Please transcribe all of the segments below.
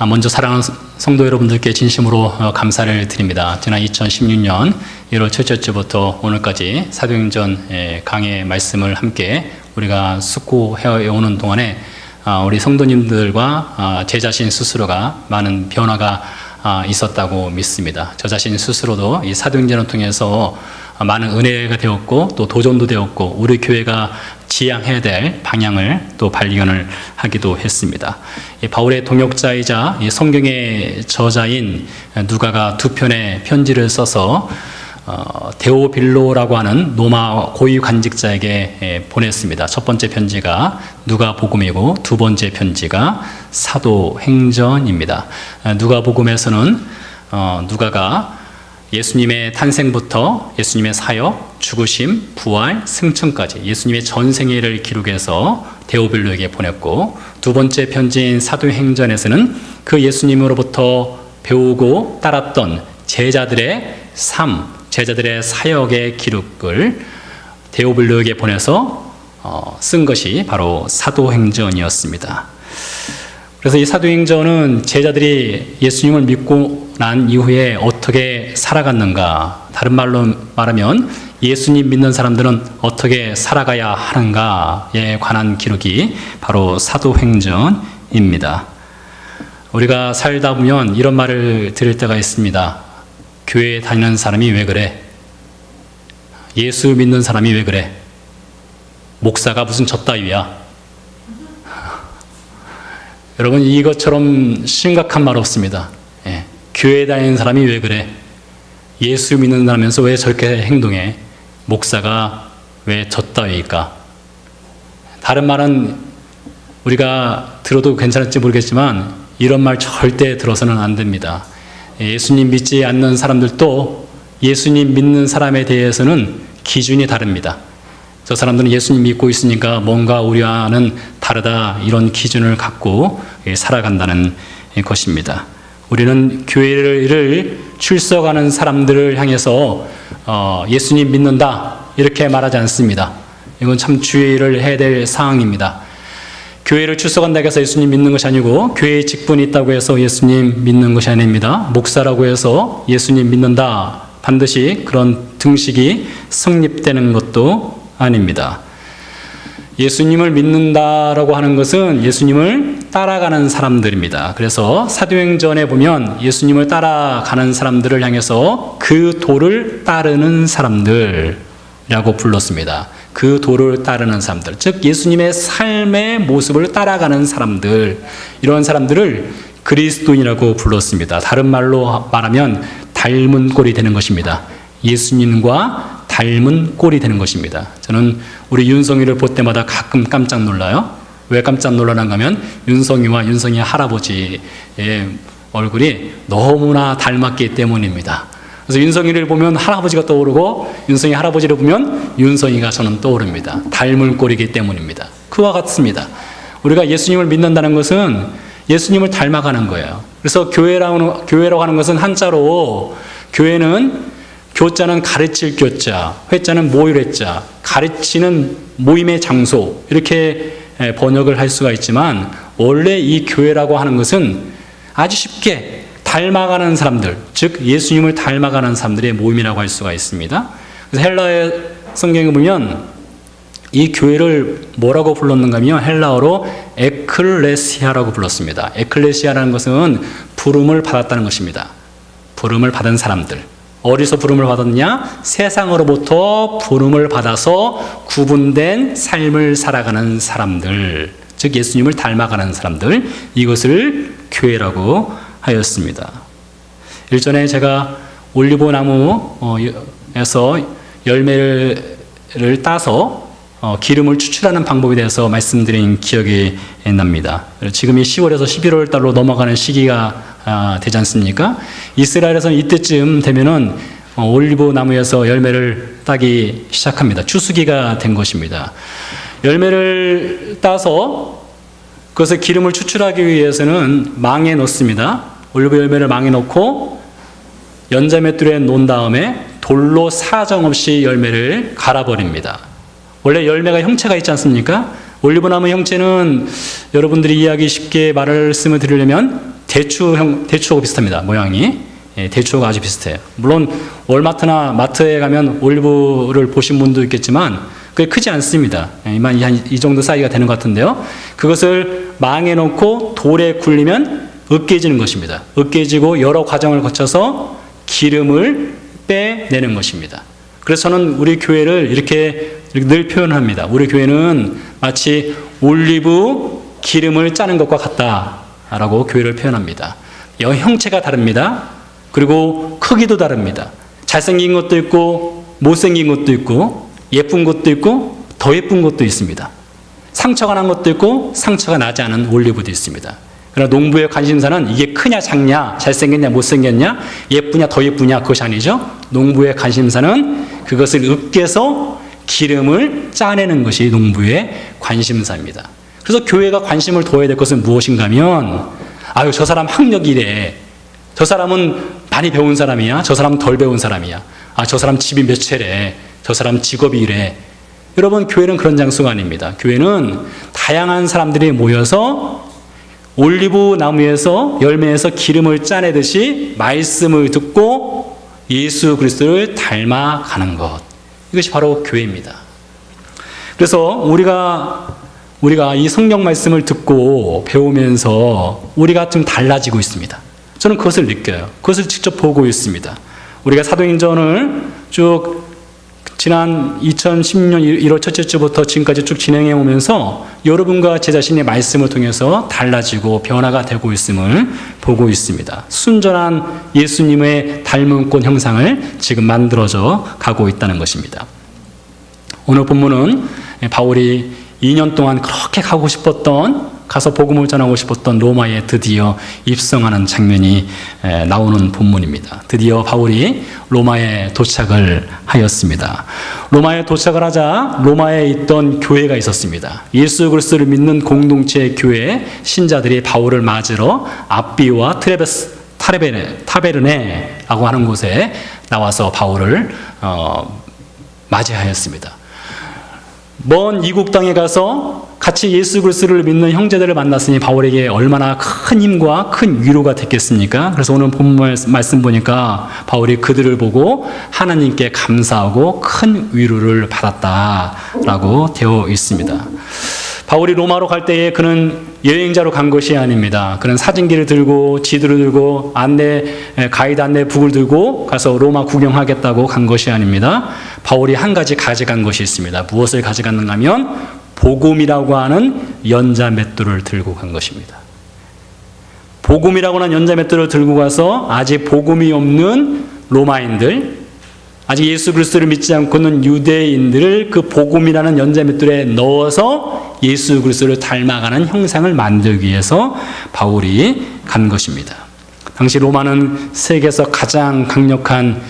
먼저 사랑하는 성도 여러분들께 진심으로 감사를 드립니다. 지난 2016년 1월 첫째 주부터 오늘까지 사도행전 강의 말씀을 함께 우리가 숙고해 오는 동안에 우리 성도님들과 제 자신 스스로가 많은 변화가 있었다고 믿습니다. 저 자신 스스로도 이 사도행전을 통해서 많은 은혜가 되었고 또 도전도 되었고 우리 교회가 지향해야 될 방향을 또 발견을 하기도 했습니다. 바울의 동역자이자 성경의 저자인 누가가 두 편의 편지를 써서 데오빌로라고 하는 로마 고위 관직자에게 보냈습니다. 첫 번째 편지가 누가복음이고 두 번째 편지가 사도행전입니다. 누가복음에서는 누가가 예수님의 탄생부터 예수님의 사역, 죽으심, 부활, 승천까지 예수님의 전생애를 기록해서 데오빌로에게 보냈고, 두 번째 편지인 사도행전에서는 그 예수님으로부터 배우고 따랐던 제자들의 삶, 제자들의 사역의 기록을 데오빌로에게 보내서 쓴 것이 바로 사도행전이었습니다. 그래서 이 사도행전은 제자들이 예수님을 믿고 난 이후에 어떻게 살아갔는가, 다른 말로 말하면 예수님 믿는 사람들은 어떻게 살아가야 하는가에 관한 기록이 바로 사도행전입니다. 우리가 살다 보면 이런 말을 들을 때가 있습니다. 교회에 다니는 사람이 왜 그래? 예수 믿는 사람이 왜 그래? 목사가 무슨 젖따위야? 여러분, 이것처럼 심각한 말 없습니다. 교회에 다니는 사람이 왜 그래? 예수 믿는다면서 왜 저렇게 행동해? 목사가 왜 젖따위일까? 다른 말은 우리가 들어도 괜찮을지 모르겠지만 이런 말 절대 들어서는 안 됩니다. 예수님 믿지 않는 사람들도 예수님 믿는 사람에 대해서는 기준이 다릅니다. 저 사람들은 예수님 믿고 있으니까 뭔가 우리와는 다르다, 이런 기준을 갖고 살아간다는 것입니다. 우리는 교회를 출석하는 사람들을 향해서 예수님 믿는다 이렇게 말하지 않습니다. 이건 참 주의를 해야 될 사항입니다. 교회를 출석한다고 해서 예수님 믿는 것이 아니고, 교회에 직분이 있다고 해서 예수님 믿는 것이 아닙니다. 목사라고 해서 예수님 믿는다, 반드시 그런 등식이 성립되는 것도 아닙니다. 예수님을 믿는다라고 하는 것은 예수님을 따라가는 사람들입니다. 그래서 사도행전에 보면 예수님을 따라가는 사람들을 향해서 그 도를 따르는 사람들이라고 불렀습니다. 그 도를 따르는 사람들, 즉 예수님의 삶의 모습을 따라가는 사람들, 이런 사람들을 그리스도인이라고 불렀습니다. 다른 말로 말하면 닮은 꼴이 되는 것입니다. 예수님과 닮은 꼴이 되는 것입니다. 저는 우리 윤성이를 볼 때마다 가끔 깜짝 놀라요. 왜 깜짝 놀라는가 하면 윤성이와 윤성이 할아버지의 얼굴이 너무나 닮았기 때문입니다. 그래서 윤성이를 보면 할아버지가 떠오르고 윤성이 할아버지를 보면 윤성이가 저는 떠오릅니다. 닮은 꼴이기 때문입니다. 그와 같습니다. 우리가 예수님을 믿는다는 것은 예수님을 닮아가는 거예요. 그래서 교회라고 하는 것은 한자로, 교회는 교자는 가르칠 교자, 회자는 모일 회자, 가르치는 모임의 장소, 이렇게 번역을 할 수가 있지만, 원래 이 교회라고 하는 것은 아주 쉽게 닮아가는 사람들, 즉 예수님을 닮아가는 사람들의 모임이라고 할 수가 있습니다. 그래서 헬라의 성경에 보면 이 교회를 뭐라고 불렀는가 하면 헬라어로 에클레시아라고 불렀습니다. 에클레시아라는 것은 부름을 받았다는 것입니다. 부름을 받은 사람들. 어디서 부름을 받았느냐? 세상으로부터 부름을 받아서 구분된 삶을 살아가는 사람들, 즉 예수님을 닮아가는 사람들, 이것을 교회라고 하였습니다. 일전에 제가 올리브 나무에서 열매를 따서 기름을 추출하는 방법에 대해서 말씀드린 기억이 납니다. 지금이 10월에서 11월 달로 넘어가는 시기가 되지 않습니까? 이스라엘에서는 이때쯤 되면은 올리브 나무에서 열매를 따기 시작합니다. 추수기가 된 것입니다. 열매를 따서 그것을 기름을 추출하기 위해서는 망에 넣습니다. 올리브 열매를 망에 넣고 연자맷돌에 놓은 다음에 돌로 사정없이 열매를 갈아버립니다. 원래 열매가 형체가 있지 않습니까? 올리브나무 형체는 여러분들이 이해하기 쉽게 말씀을 드리려면 대추하고 비슷합니다. 모양이. 예, 대추하고 아주 비슷해요. 물론 월마트나 마트에 가면 올리브를 보신 분도 있겠지만 그게 크지 않습니다. 이 정도 사이즈가 되는 것 같은데요. 그것을 망에 놓고 돌에 굴리면 으깨지는 것입니다. 으깨지고 여러 과정을 거쳐서 기름을 빼내는 것입니다. 그래서 저는 우리 교회를 이렇게 늘 표현합니다. 우리 교회는 마치 올리브 기름을 짜는 것과 같다라고 교회를 표현합니다. 형체가 다릅니다. 그리고 크기도 다릅니다. 잘생긴 것도 있고 못생긴 것도 있고 예쁜 것도 있고 더 예쁜 것도 있습니다. 상처가 난 것도 있고 상처가 나지 않은 올리브도 있습니다. 그러나 농부의 관심사는 이게 크냐 작냐, 잘생겼냐 못생겼냐, 예쁘냐 더 예쁘냐, 그것이 아니죠. 농부의 관심사는 그것을 으깨서 기름을 짜내는 것이 농부의 관심사입니다. 그래서 교회가 관심을 둬야 될 것은 무엇인가 하면, 아유 저 사람 학력이 이래, 저 사람은 많이 배운 사람이야, 저 사람은 덜 배운 사람이야, 아 저 사람 집이 몇 채래, 저 사람 직업이 이래. 여러분, 교회는 그런 장소가 아닙니다. 교회는 다양한 사람들이 모여서 올리브 나무에서 열매에서 기름을 짜내듯이 말씀을 듣고 예수 그리스도를 닮아가는 것, 이것이 바로 교회입니다. 그래서 우리가 이 성경 말씀을 듣고 배우면서 우리가 좀 달라지고 있습니다. 저는 그것을 느껴요. 그것을 직접 보고 있습니다. 우리가 사도행전을 쭉 지난 2016년 1월 첫째 주부터 지금까지 쭉 진행해 오면서 여러분과 제 자신의 말씀을 통해서 달라지고 변화가 되고 있음을 보고 있습니다. 순전한 예수님의 닮은 꼴 형상을 지금 만들어져 가고 있다는 것입니다. 오늘 본문은 바울이 2년 동안 그렇게 가서 복음을 전하고 싶었던 로마에 드디어 입성하는 장면이 나오는 본문입니다. 드디어 바울이 로마에 도착을 하였습니다. 로마에 도착을 하자 로마에 있던 교회가 있었습니다. 예수 그리스도를 믿는 공동체 교회 신자들이 바울을 맞으러 앞비와 타베르네라고 하는 곳에 나와서 바울을 맞이하였습니다. 먼 이국 땅에 가서 같이 예수 그리스도를 믿는 형제들을 만났으니 바울에게 얼마나 큰 힘과 큰 위로가 됐겠습니까? 그래서 오늘 본문 말씀 보니까 바울이 그들을 보고 하나님께 감사하고 큰 위로를 받았다라고 되어 있습니다. 바울이 로마로 갈 때에 그는 여행자로 간 것이 아닙니다. 그는 사진기를 들고 지도를 들고 가이드 안내 북을 들고 가서 로마 구경하겠다고 간 것이 아닙니다. 바울이 한 가지 가져간 것이 있습니다. 무엇을 가져갔는가 하면 복음이라고 하는 연자맷돌을 들고 간 것입니다. 복음이라고 하는 연자맷돌을 들고 가서 아직 복음이 없는 로마인들, 아직 예수 그리스도를 믿지 않고 있는 유대인들을 그 복음이라는 연자맷돌에 넣어서 예수 그리스도를 닮아가는 형상을 만들기 위해서 바울이 간 것입니다. 당시 로마는 세계에서 가장 강력한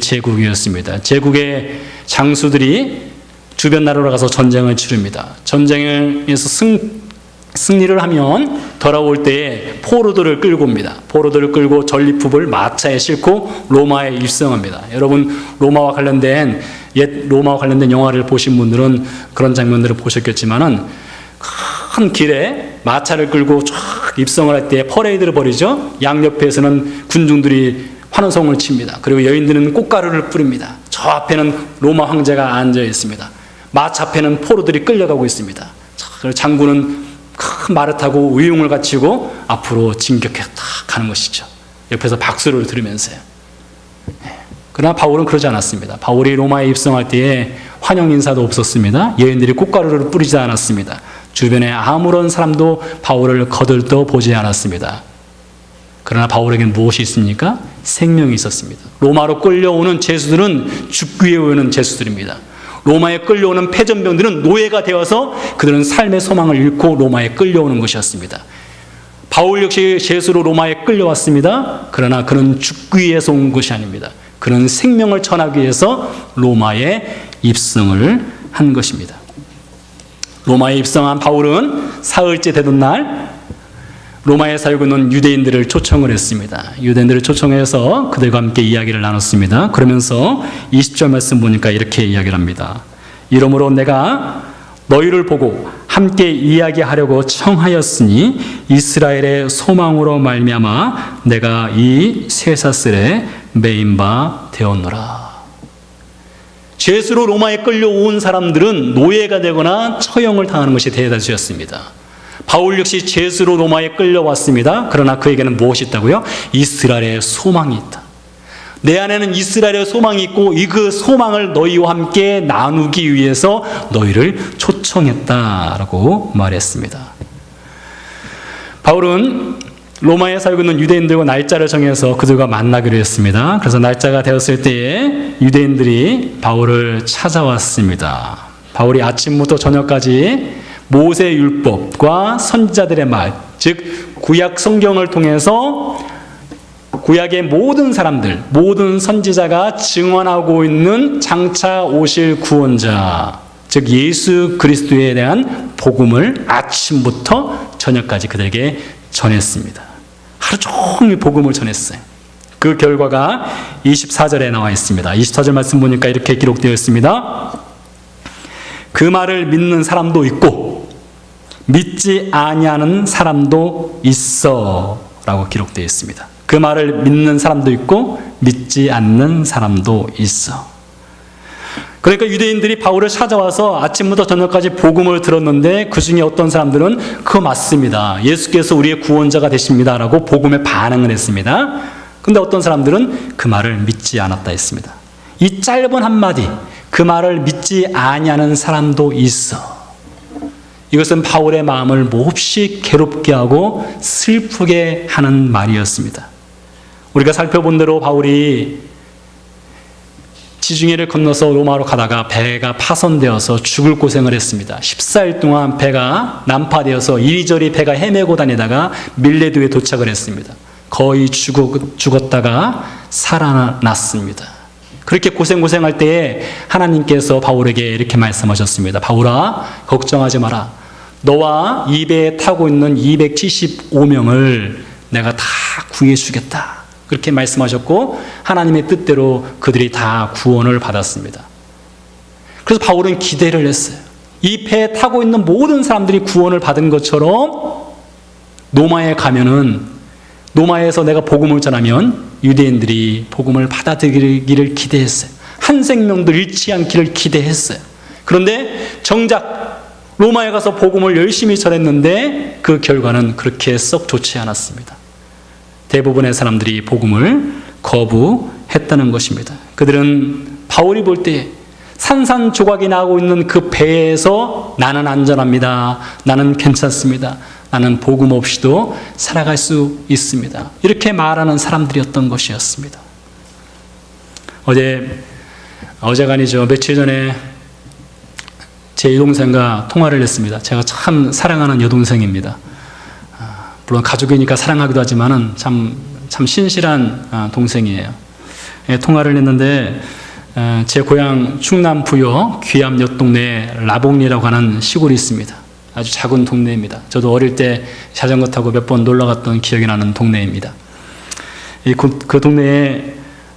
제국이었습니다. 제국의 장수들이 주변 나라로 가서 전쟁을 치릅니다. 전쟁에서 승리를 하면 돌아올 때에 포로들을 끌고 옵니다. 포로들을 끌고 전리품을 마차에 싣고 로마에 입성합니다. 여러분, 로마와 관련된 영화를 보신 분들은 그런 장면들을 보셨겠지만은 큰 길에 마차를 끌고 쫙 입성을 할 때 퍼레이드를 벌이죠. 양옆에서는 군중들이 환호성을 칩니다. 그리고 여인들은 꽃가루를 뿌립니다. 저 앞에는 로마 황제가 앉아 있습니다. 마차 앞에는 포로들이 끌려가고 있습니다. 장군은 큰 말을 타고 의용을 갖추고 앞으로 진격해 딱 가는 것이죠. 옆에서 박수를 들으면서요. 그러나 바울은 그러지 않았습니다. 바울이 로마에 입성할 때에 환영 인사도 없었습니다. 여인들이 꽃가루를 뿌리지 않았습니다. 주변에 아무런 사람도 바울을 거들떠 보지 않았습니다. 그러나 바울에게는 무엇이 있습니까? 생명이 있었습니다. 로마로 끌려오는 죄수들은 죽기 위해 오는 죄수들입니다. 로마에 끌려오는 패전병들은 노예가 되어서 그들은 삶의 소망을 잃고 로마에 끌려오는 것이었습니다. 바울 역시 죄수로 로마에 끌려왔습니다. 그러나 그는 죽기 위해서 온 것이 아닙니다. 그는 생명을 전하기 위해서 로마에 입성을 한 것입니다. 로마에 입성한 바울은 사흘째 되던 날 로마에 살고 있는 유대인들을 초청을 했습니다. 유대인들을 초청해서 그들과 함께 이야기를 나눴습니다. 그러면서 20절 말씀 보니까 이렇게 이야기를 합니다. 이러므로 내가 너희를 보고 함께 이야기하려고 청하였으니 이스라엘의 소망으로 말미암아 내가 이 쇠사슬에 매인 바 되었노라. 죄수로 로마에 끌려온 사람들은 노예가 되거나 처형을 당하는 것이 대다수였습니다. 바울 역시 죄수로 로마에 끌려왔습니다. 그러나 그에게는 무엇이 있다고요? 이스라엘의 소망이 있다. 내 안에는 이스라엘의 소망이 있고 이 그 소망을 너희와 함께 나누기 위해서 너희를 초청했다라고 말했습니다. 바울은 로마에 살고 있는 유대인들과 날짜를 정해서 그들과 만나기로 했습니다. 그래서 날짜가 되었을 때에 유대인들이 바울을 찾아왔습니다. 바울이 아침부터 저녁까지 모세 율법과 선지자들의 말, 즉 구약 성경을 통해서 구약의 모든 사람들, 모든 선지자가 증언하고 있는 장차 오실 구원자, 즉 예수 그리스도에 대한 복음을 아침부터 저녁까지 그들에게 전했습니다. 하루 종일 복음을 전했어요. 그 결과가 24절에 나와 있습니다. 24절 말씀 보니까 이렇게 기록되어 있습니다. 그 말을 믿는 사람도 있고 믿지 아니하는 사람도 있어 라고 기록되어 있습니다. 그 말을 믿는 사람도 있고 믿지 않는 사람도 있어. 그러니까 유대인들이 바울을 찾아와서 아침부터 저녁까지 복음을 들었는데 그 중에 어떤 사람들은 그거 맞습니다. 예수께서 우리의 구원자가 되십니다 라고 복음에 반응을 했습니다. 근데 어떤 사람들은 그 말을 믿지 않았다 했습니다. 이 짧은 한마디, 그 말을 믿지 아니하는 사람도 있어. 이것은 바울의 마음을 몹시 괴롭게 하고 슬프게 하는 말이었습니다. 우리가 살펴본 대로 바울이 지중해를 건너서 로마로 가다가 배가 파손되어서 죽을 고생을 했습니다. 14일 동안 배가 난파되어서 이리저리 배가 헤매고 다니다가 밀레도에 도착을 했습니다. 거의 죽었다가 살아났습니다. 그렇게 고생할 때에 하나님께서 바울에게 이렇게 말씀하셨습니다. 바울아, 걱정하지 마라. 너와 이 배에 타고 있는 275명을 내가 다 구해주겠다. 그렇게 말씀하셨고 하나님의 뜻대로 그들이 다 구원을 받았습니다. 그래서 바울은 기대를 했어요. 이 배에 타고 있는 모든 사람들이 구원을 받은 것처럼 로마에 가면은, 로마에서 내가 복음을 전하면 유대인들이 복음을 받아들이기를 기대했어요. 한 생명도 잃지 않기를 기대했어요. 그런데 정작 로마에 가서 복음을 열심히 전했는데 그 결과는 그렇게 썩 좋지 않았습니다. 대부분의 사람들이 복음을 거부했다는 것입니다. 그들은 바울이 볼 때 산산조각이 나고 있는 그 배에서 나는 안전합니다. 나는 괜찮습니다. 나는 복음 없이도 살아갈 수 있습니다. 이렇게 말하는 사람들이었던 것이었습니다. 어제가 아니죠. 며칠 전에 제 여동생과 통화를 했습니다. 제가 참 사랑하는 여동생입니다. 물론 가족이니까 사랑하기도 하지만은 참 신실한 동생이에요. 통화를 했는데 제 고향 충남 부여 귀암 옆 동네에 라봉리라고 하는 시골이 있습니다. 아주 작은 동네입니다. 저도 어릴 때 자전거 타고 몇 번 놀러 갔던 기억이 나는 동네입니다. 그 동네에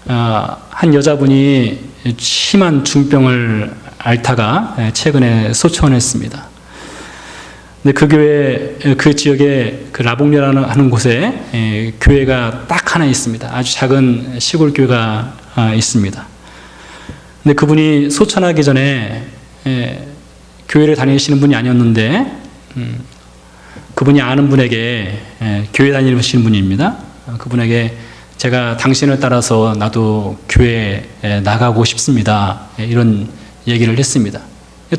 한 여자분이 심한 중병을 앓다가 최근에 소천했습니다. 근데 그 교회, 그 지역에 그 라봉리라는 하는 곳에 교회가 딱 하나 있습니다. 아주 작은 시골 교회가 있습니다. 근데 그분이 소천하기 전에 교회를 다니시는 분이 아니었는데 그분이 아는 분에게, 교회 다니시는 분입니다. 그분에게 제가 당신을 따라서 나도 교회에 나가고 싶습니다. 이런 얘기를 했습니다.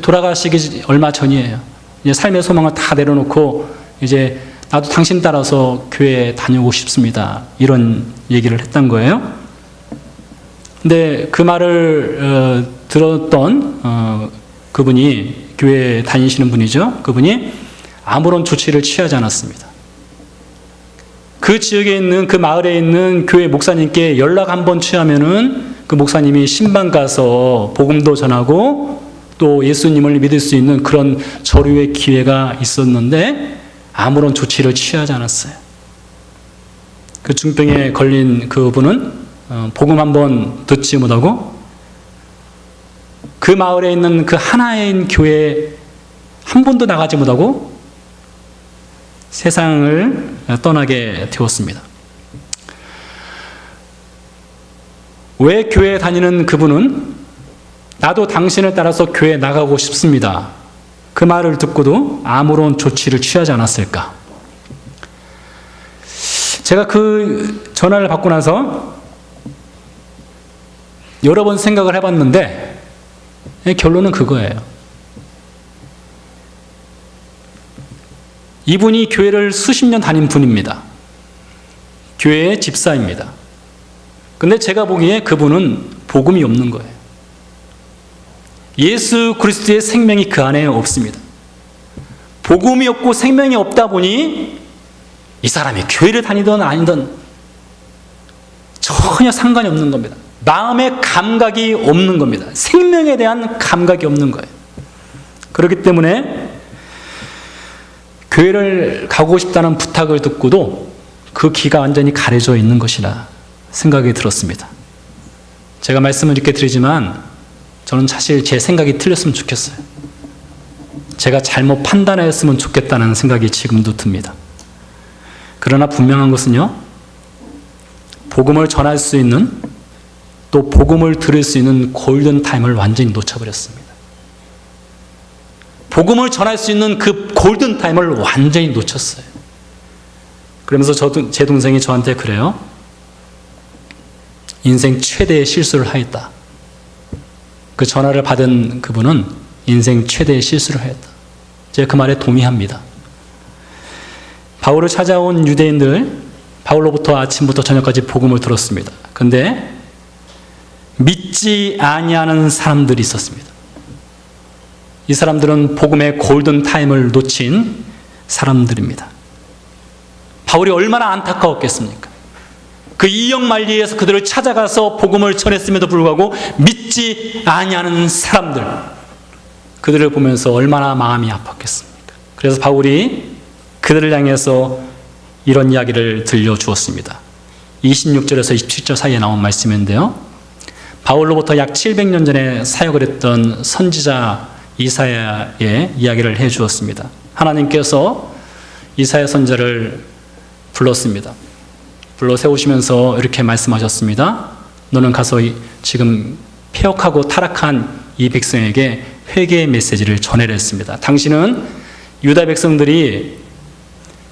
돌아가시기 얼마 전이에요. 이제 삶의 소망을 다 내려놓고 이제 나도 당신 따라서 교회에 다니고 싶습니다. 이런 얘기를 했던 거예요. 근데 그 말을 들었던 그분이, 교회에 다니시는 분이죠. 그분이 아무런 조치를 취하지 않았습니다. 그 지역에 있는, 그 마을에 있는 교회 목사님께 연락 한번 취하면은 그 목사님이 신방 가서 복음도 전하고 또 예수님을 믿을 수 있는 그런 저류의 기회가 있었는데 아무런 조치를 취하지 않았어요. 그 중병에 걸린 그분은 복음 한번 듣지 못하고 그 마을에 있는 그 하나인 교회에 한 번도 나가지 못하고 세상을 떠나게 되었습니다. 왜 교회에 다니는 그분은 나도 당신을 따라서 교회에 나가고 싶습니다. 그 말을 듣고도 아무런 조치를 취하지 않았을까? 제가 그 전화를 받고 나서 여러 번 생각을 해봤는데 결론은 그거예요. 이분이 교회를 수십 년 다닌 분입니다. 교회의 집사입니다. 근데 제가 보기에 그분은 복음이 없는 거예요. 예수 그리스도의 생명이 그 안에 없습니다. 복음이 없고 생명이 없다 보니 이 사람이 교회를 다니든 아니든 전혀 상관이 없는 겁니다. 마음의 감각이 없는 겁니다. 생명에 대한 감각이 없는 거예요. 그렇기 때문에 교회를 가고 싶다는 부탁을 듣고도 그 귀가 완전히 가려져 있는 것이라 생각이 들었습니다. 제가 말씀을 이렇게 드리지만 저는 사실 제 생각이 틀렸으면 좋겠어요. 제가 잘못 판단했으면 좋겠다는 생각이 지금도 듭니다. 그러나 분명한 것은요, 복음을 전할 수 있는, 또 복음을 들을 수 있는 골든타임을 완전히 놓쳐버렸습니다. 복음을 전할 수 있는 그 골든타임을 완전히 놓쳤어요. 그러면서 제 동생이 저한테 그래요. 인생 최대의 실수를 하였다. 그 전화를 받은 그분은 인생 최대의 실수를 하였다. 제가 그 말에 동의합니다. 바울을 찾아온 유대인들, 바울로부터 아침부터 저녁까지 복음을 들었습니다. 그런데 믿지 아니하는 사람들이 있었습니다. 이 사람들은 복음의 골든타임을 놓친 사람들입니다. 바울이 얼마나 안타까웠겠습니까? 그 이역만리에서 그들을 찾아가서 복음을 전했음에도 불구하고 믿지 아니하는 사람들, 그들을 보면서 얼마나 마음이 아팠겠습니까? 그래서 바울이 그들을 향해서 이런 이야기를 들려주었습니다. 26절에서 27절 사이에 나온 말씀인데요, 바울로부터 약 700년 전에 사역을 했던 선지자 이사야의 이야기를 해주었습니다. 하나님께서 이사야 선지자를 불렀습니다. 불러 세우시면서 이렇게 말씀하셨습니다. 너는 가서 지금 폐역하고 타락한 이 백성에게 회개의 메시지를 전해라 했습니다. 당신은 유다 백성들이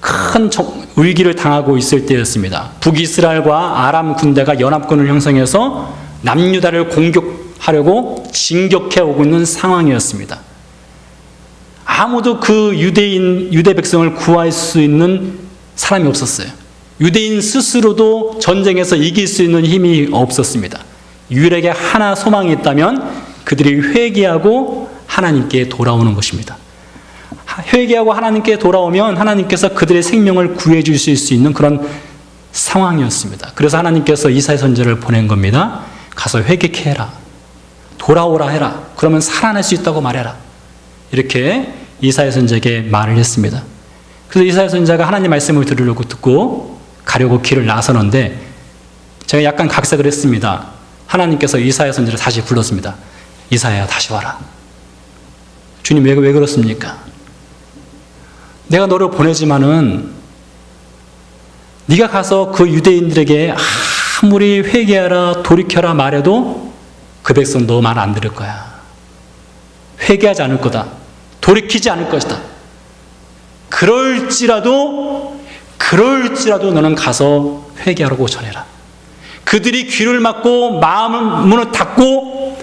큰 위기를 당하고 있을 때였습니다. 북이스라엘과 아람 군대가 연합군을 형성해서 남유다를 공격하려고 진격해 오고 있는 상황이었습니다. 아무도 그 유대 백성을 구할 수 있는 사람이 없었어요. 유대인 스스로도 전쟁에서 이길 수 있는 힘이 없었습니다. 유일하게 하나 소망이 있다면 그들이 회개하고 하나님께 돌아오는 것입니다. 회개하고 하나님께 돌아오면 하나님께서 그들의 생명을 구해 주실 수 있는 그런 상황이었습니다. 그래서 하나님께서 이사야 선지자를 보낸 겁니다. 가서 회개케 해라. 돌아오라 해라. 그러면 살아날 수 있다고 말해라. 이렇게 이사야 선지자에게 말을 했습니다. 그래서 이사야 선지자가 하나님 말씀을 들으려고 듣고 가려고 길을 나서는데 제가 약간 각색을 했습니다. 하나님께서 이사야 선지자를 다시 불렀습니다. 이사야야 다시 와라. 주님 왜 그렇습니까? 내가 너를 보내지만은 네가 가서 그 유대인들에게 아무리 회개하라 돌이켜라 말해도 그 백성 너 말 안 들을 거야. 회개하지 않을 거다. 돌이키지 않을 것이다. 그럴지라도 너는 가서 회개하라고 전해라. 그들이 귀를 막고 문을 닫고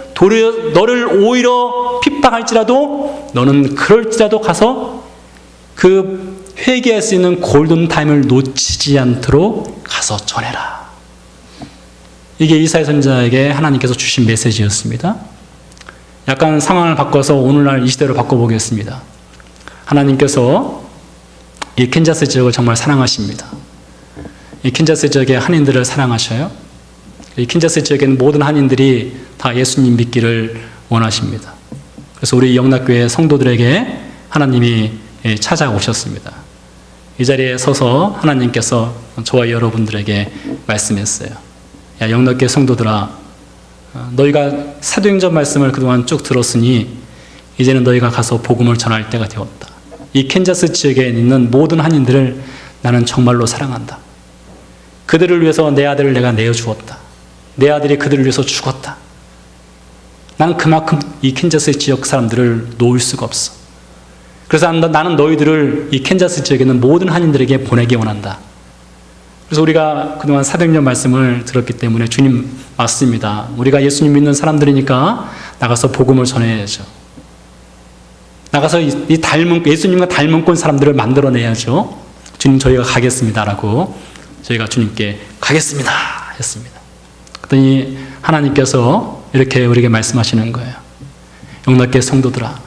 너를 오히려 핍박할지라도 너는 그럴지라도 가서 그 회개할 수 있는 골든타임을 놓치지 않도록 가서 전해라. 이게 이사야 선지자에게 하나님께서 주신 메시지였습니다. 약간 상황을 바꿔서 오늘날 이 시대로 바꿔보겠습니다. 하나님께서 이 캔자스 지역을 정말 사랑하십니다. 이 캔자스 지역의 한인들을 사랑하셔요. 이 캔자스 지역에는 모든 한인들이 다 예수님 믿기를 원하십니다. 그래서 우리 영락교회 성도들에게 하나님이 찾아오셨습니다. 이 자리에 서서 하나님께서 저와 여러분들에게 말씀했어요. 야, 영락교회 성도들아, 너희가 사도행전 말씀을 그동안 쭉 들었으니 이제는 너희가 가서 복음을 전할 때가 되었다. 이 캔자스 지역에 있는 모든 한인들을 나는 정말로 사랑한다. 그들을 위해서 내 아들을 내가 내어주었다. 내 아들이 그들을 위해서 죽었다. 나는 그만큼 이 캔자스 지역 사람들을 놓을 수가 없어. 그래서 나는 너희들을 이 캔자스 지역에 있는 모든 한인들에게 보내기 원한다. 그래서 우리가 그동안 400년 말씀을 들었기 때문에 주님 맞습니다. 우리가 예수님 믿는 사람들이니까 나가서 복음을 전해야죠. 나가서 예수님과 닮은 꼴 사람들을 만들어내야죠. 주님 저희가 가겠습니다라고 저희가 주님께 가겠습니다 했습니다. 그랬더니 하나님께서 이렇게 우리에게 말씀하시는 거예요. 영락교회 성도들아,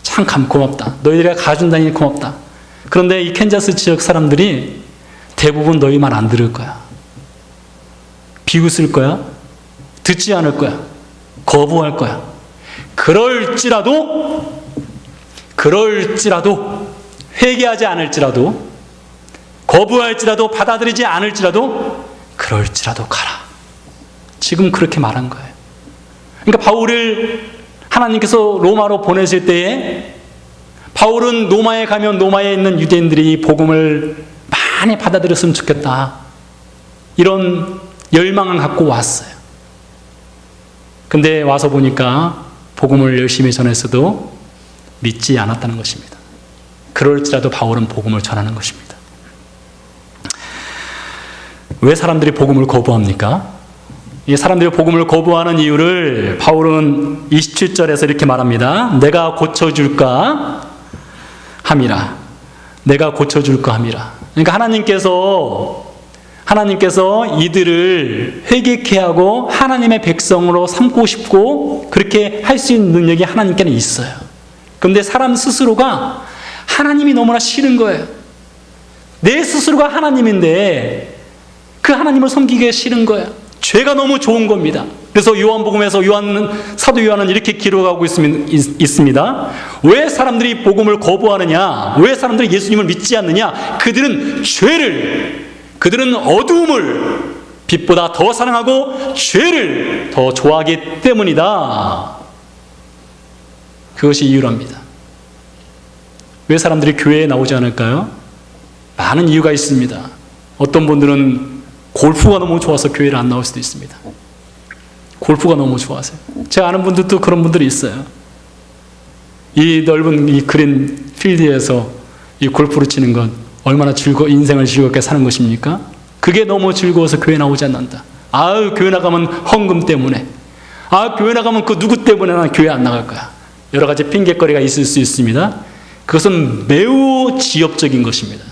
참 고맙다. 너희들이 가준다니 고맙다. 그런데 이 캔자스 지역 사람들이 대부분 너희 말 안 들을 거야. 비웃을 거야. 듣지 않을 거야. 거부할 거야. 그럴지라도 회개하지 않을지라도, 거부할지라도, 받아들이지 않을지라도, 그럴지라도 가라. 지금 그렇게 말한 거예요. 그러니까 바울을 하나님께서 로마로 보내실 때에 바울은 로마에 가면 로마에 있는 유대인들이 복음을 많이 받아들였으면 좋겠다, 이런 열망을 갖고 왔어요. 근데 와서 보니까 복음을 열심히 전했어도 믿지 않았다는 것입니다. 그럴지라도 바울은 복음을 전하는 것입니다. 왜 사람들이 복음을 거부합니까? 이 사람들이 복음을 거부하는 이유를 바울은 27절에서 이렇게 말합니다. 내가 고쳐줄까 함이라. 내가 고쳐줄까 함이라. 그러니까 하나님께서 이들을 회개케 하고 하나님의 백성으로 삼고 싶고 그렇게 할 수 있는 능력이 하나님께는 있어요. 그런데 사람 스스로가 하나님이 너무나 싫은 거예요. 내 스스로가 하나님인데 그 하나님을 섬기기가 싫은 거예요. 죄가 너무 좋은 겁니다. 그래서 요한복음에서 사도 요한은 이렇게 기록하고 있습니다. 왜 사람들이 복음을 거부하느냐? 왜 사람들이 예수님을 믿지 않느냐? 그들은 어두움을 빛보다 더 사랑하고 죄를 더 좋아하기 때문이다. 그것이 이유랍니다. 왜 사람들이 교회에 나오지 않을까요? 많은 이유가 있습니다. 어떤 분들은 골프가 너무 좋아서 교회를 안 나올 수도 있습니다. 골프가 너무 좋아서요. 제가 아는 분들도 그런 분들이 있어요. 이 넓은 이 그린 필드에서 이 골프를 치는 건 얼마나 인생을 즐겁게 사는 것입니까? 그게 너무 즐거워서 교회 나오지 않는다. 아유, 교회 나가면 헌금 때문에, 교회 나가면 그 누구 때문에 난 교회 안 나갈 거야. 여러 가지 핑계거리가 있을 수 있습니다. 그것은 매우 지엽적인 것입니다.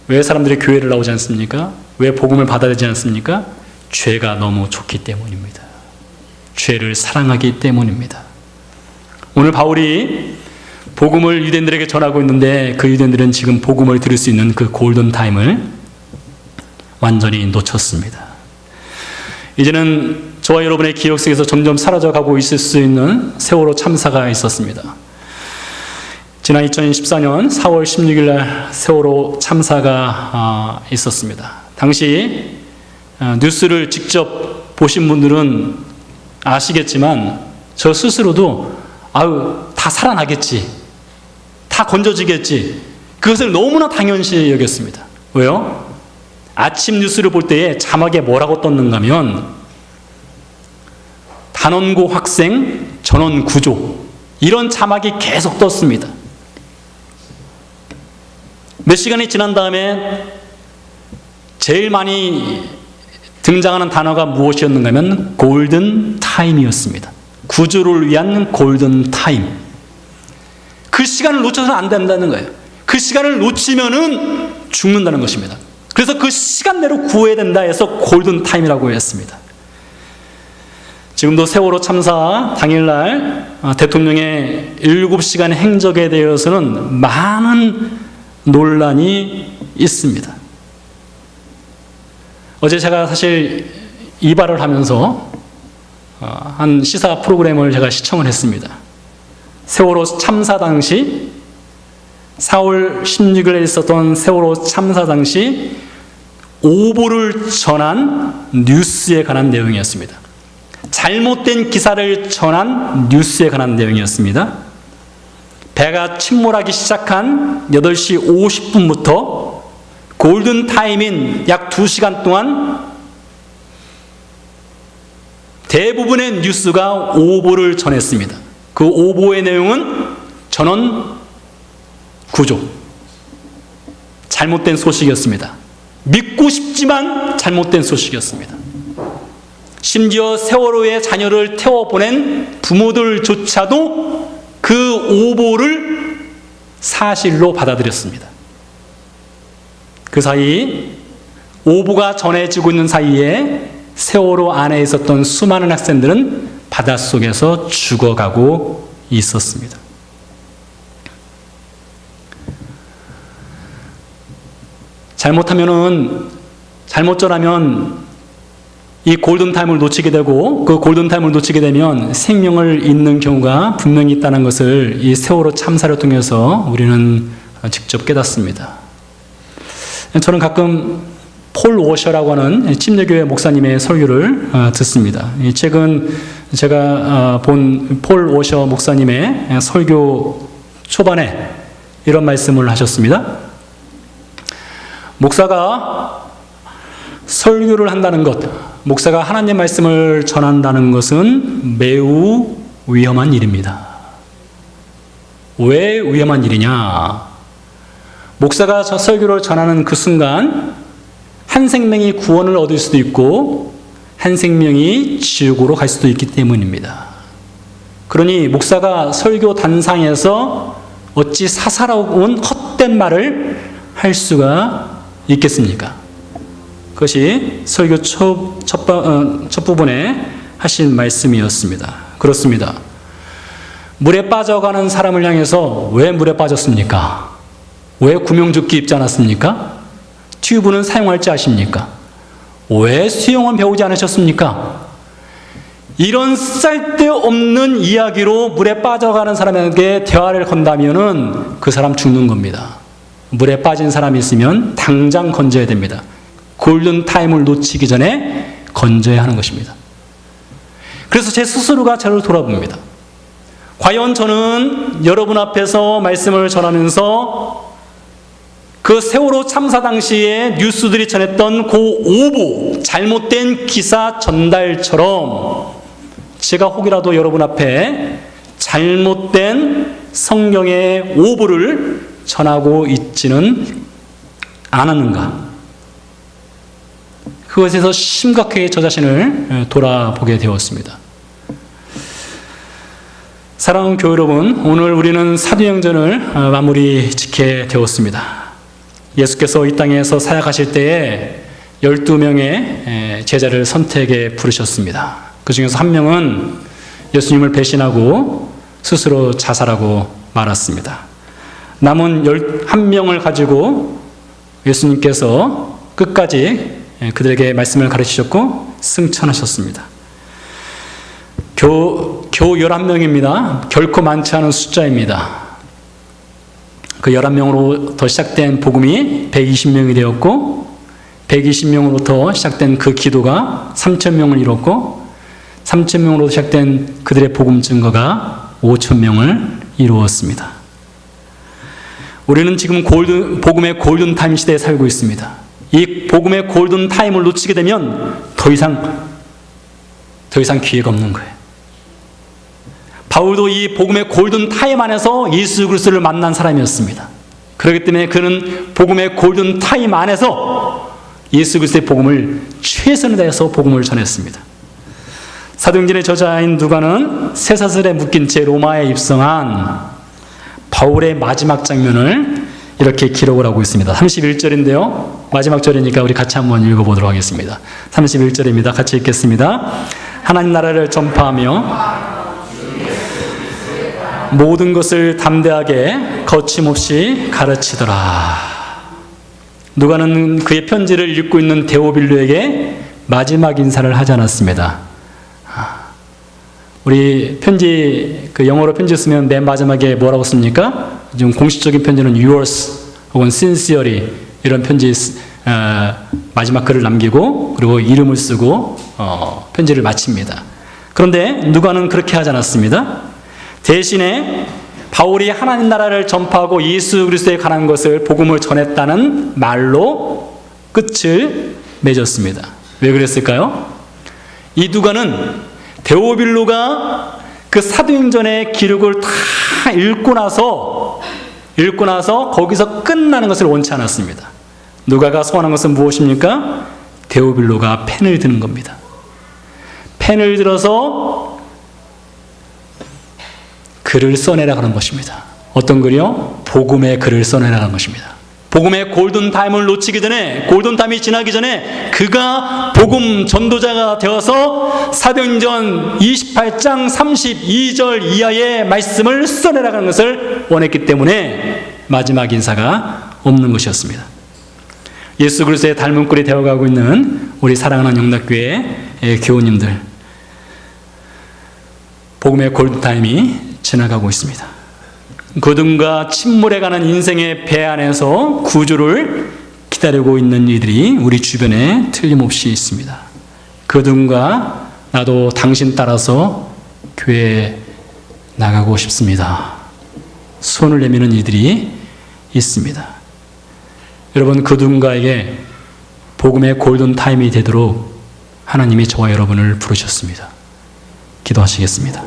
왜 사람들이 교회를 나오지 않습니까? 왜 복음을 받아들이지 않습니까? 죄가 너무 좋기 때문입니다. 죄를 사랑하기 때문입니다. 오늘 바울이 복음을 유대인들에게 전하고 있는데 그 유대인들은 지금 복음을 들을 수 있는 그 골든 타임을 완전히 놓쳤습니다. 이제는 저와 여러분의 기억 속에서 점점 사라져가고 있을 수 있는 세월호 참사가 있었습니다. 지난 2014년 4월 16일 날 세월호 참사가 있었습니다. 당시 뉴스를 직접 보신 분들은 아시겠지만 저 스스로도 다 살아나겠지, 다 건져지겠지, 그것을 너무나 당연시 여겼습니다. 왜요? 아침 뉴스를 볼 때에 자막에 뭐라고 떴는가 하면 단원고 학생 전원 구조, 이런 자막이 계속 떴습니다. 몇 시간이 지난 다음에 제일 많이 등장하는 단어가 무엇이었는가 하면 골든 타임이었습니다. 구조를 위한 골든 타임. 그 시간을 놓쳐서는 안 된다는 거예요. 그 시간을 놓치면은 죽는다는 것입니다. 그래서 그 시간 내로 구해야 된다 해서 골든 타임이라고 했습니다. 지금도 세월호 참사 당일날 대통령의 7시간 행적에 대해서는 많은 논란이 있습니다. 어제 제가 사실 이발을 하면서 한 시사 프로그램을 제가 시청을 했습니다. 세월호 참사 당시 4월 16일에 있었던 세월호 참사 당시 오보를 전한 뉴스에 관한 내용이었습니다. 잘못된 기사를 전한 뉴스에 관한 내용이었습니다. 배가 침몰하기 시작한 8시 50분부터 골든타임인 약 2시간 동안 대부분의 뉴스가 오보를 전했습니다. 그 오보의 내용은 전원 구조, 잘못된 소식이었습니다. 믿고 싶지만 잘못된 소식이었습니다. 심지어 세월호에 자녀를 태워보낸 부모들조차도 그 오보를 사실로 받아들였습니다. 그 사이 오보가 전해지고 있는 사이에 세월호 안에 있었던 수많은 학생들은 바닷속에서 죽어가고 있었습니다. 잘못 전하면 이 골든타임을 놓치게 되고, 그 골든타임을 놓치게 되면 생명을 잃는 경우가 분명히 있다는 것을 이 세월호 참사를 통해서 우리는 직접 깨닫습니다. 저는 가끔 폴 워셔라고 하는 침례교회 목사님의 설교를 듣습니다. 최근 제가 본 폴 워셔 목사님의 설교 초반에 이런 말씀을 하셨습니다. 목사가 설교를 한다는 것, 목사가 하나님의 말씀을 전한다는 것은 매우 위험한 일입니다. 왜 위험한 일이냐? 목사가 저 설교를 전하는 그 순간 한 생명이 구원을 얻을 수도 있고 한 생명이 지옥으로 갈 수도 있기 때문입니다. 그러니 목사가 설교 단상에서 어찌 사사로운 헛된 말을 할 수가 있겠습니까? 그것이 설교 첫 부분에 하신 말씀이었습니다. 그렇습니다. 물에 빠져가는 사람을 향해서 왜 물에 빠졌습니까? 왜 구명조끼 입지 않았습니까? 튜브는 사용할지 아십니까? 왜 수영은 배우지 않으셨습니까? 이런 쓸데없는 이야기로 물에 빠져가는 사람에게 대화를 건다면은 그 사람 죽는 겁니다. 물에 빠진 사람이 있으면 당장 건져야 됩니다. 골든타임을 놓치기 전에 건져야 하는 것입니다. 그래서 제 스스로가 저를 돌아봅니다. 과연 저는 여러분 앞에서 말씀을 전하면서 그 세월호 참사 당시에 뉴스들이 전했던 그 오보, 잘못된 기사 전달처럼 제가 혹이라도 여러분 앞에 잘못된 성경의 오보를 전하고 있지는 않았는가? 그것에서 심각하게 저 자신을 돌아보게 되었습니다. 사랑하는 교회 여러분, 오늘 우리는 사도행전을 마무리 짓게 되었습니다. 예수께서 이 땅에서 사역하실 때에 12명의 제자를 선택에 부르셨습니다. 그 중에서 한 명은 예수님을 배신하고 스스로 자살하고 말았습니다. 남은 11명을 가지고 예수님께서 끝까지 그들에게 말씀을 가르치셨고 승천하셨습니다. 겨우 11명입니다. 결코 많지 않은 숫자입니다. 그 11명으로부터 시작된 복음이 120명이 되었고 120명으로부터 시작된 그 기도가 3,000명을 이뤘고 3,000명으로 시작된 그들의 복음 증거가 5,000명을 이루었습니다. 우리는 지금 복음의 골든타임 시대에 살고 있습니다. 이 복음의 골든타임을 놓치게 되면 더 이상 기회가 없는 거예요. 바울도 이 복음의 골든타임 안에서 예수 그리스도를 만난 사람이었습니다. 그렇기 때문에 그는 복음의 골든타임 안에서 예수 그리스도의 복음을 최선을 다해서 복음을 전했습니다. 사도행전의 저자인 누가는 쇠사슬에 묶인 채 로마에 입성한 바울의 마지막 장면을 이렇게 기록을 하고 있습니다. 31절인데요. 마지막 절이니까 우리 같이 한번 읽어보도록 하겠습니다. 31절입니다. 같이 읽겠습니다. 하나님 나라를 전파하며 모든 것을 담대하게 거침없이 가르치더라. 누가는 그의 편지를 읽고 있는 데오빌로에게 마지막 인사를 하지 않았습니다. 우리 편지, 영어로 편지 쓰면 맨 마지막에 뭐라고 씁니까? 지금 공식적인 편지는 yours 혹은 sincerely 이런 편지 마지막 글을 남기고 그리고 이름을 쓰고 편지를 마칩니다. 그런데 누가는 그렇게 하지 않았습니다. 대신에 바울이 하나님 나라를 전파하고 예수 그리스도에 관한 것을 복음을 전했다는 말로 끝을 맺었습니다. 왜 그랬을까요? 이 누가는 데오빌로가 그 사도행전의 기록을 다 읽고 나서 거기서 끝나는 것을 원치 않았습니다. 누가가 소원한 것은 무엇입니까? 데오빌로가 펜을 드는 겁니다. 펜을 들어서 글을 써내라고 하는 것입니다. 어떤 글이요? 복음의 글을 써내라고 하는 것입니다. 복음의 골든타임을 놓치기 전에, 골든타임이 지나기 전에 그가 복음 전도자가 되어서 사도행전 28장 32절 이하의 말씀을 써내라고 하는 것을 원했기 때문에 마지막 인사가 없는 것이었습니다. 예수 그리스도의 닮은 꼴이 되어가고 있는 우리 사랑하는 영락교회의 교우님들, 복음의 골든타임이 지나가고 있습니다. 거둠과 침몰에 가는 인생의 배 안에서 구주를 기다리고 있는 이들이 우리 주변에 틀림없이 있습니다. 거둠과 나도 당신 따라서 교회에 나가고 싶습니다. 손을 내미는 이들이 있습니다. 여러분, 거둠가에게 복음의 골든타임이 되도록 하나님이 저와 여러분을 부르셨습니다. 기도하시겠습니다.